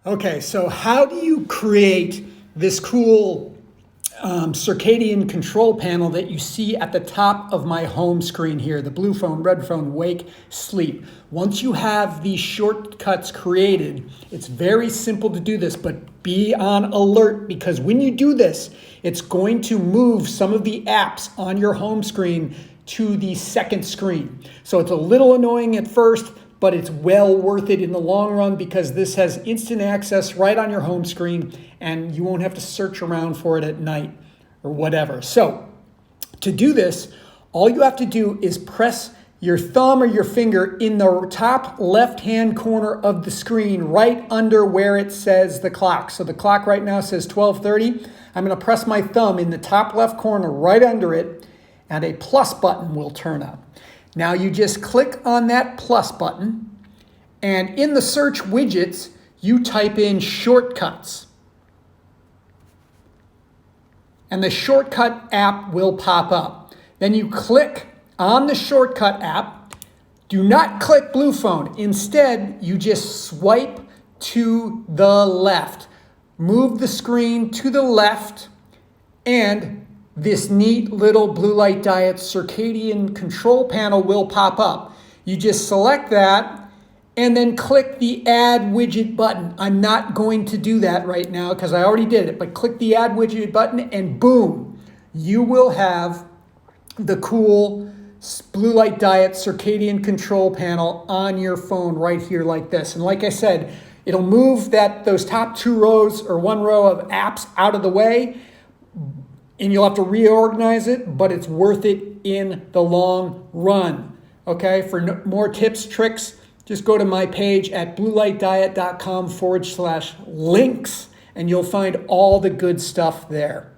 Okay, so how do you create this cool circadian control panel that you see at the top of my home screen here, the blue phone, red phone, wake, sleep? Once you have these shortcuts created, it's very simple to do this, but be on alert because when you do this, it's going to move some of the apps on your home screen to the second screen. So it's a little annoying at first, but it's well worth it in the long run because this has instant access right on your home screen and you won't have to search around for it at night or whatever. So to do this, all you have to do is press your thumb or your finger in the top left-hand corner of the screen right under where it says the clock. So the clock right now says 12:30. I'm going to press my thumb in the top left corner right under it and a plus button will turn up. Now you just click on that plus button and in the search widgets, you type in shortcuts. And the shortcut app will pop up. Then you click on the shortcut app. Do not click blue phone. Instead, you just swipe to the left. Move the screen to the left and this neat little blue light diet circadian control panel will pop up. You just select that and then click the add widget button. I'm not going to do that right now because I already did it, but click the add widget button and boom, you will have the cool blue light diet circadian control panel on your phone right here like this. And like I said, it'll move those top two rows or one row of apps out of the way, and you'll have to reorganize it, but it's worth it in the long run. Okay, for more tips, tricks, just go to my page at bluelightdiet.com/links, and you'll find all the good stuff there.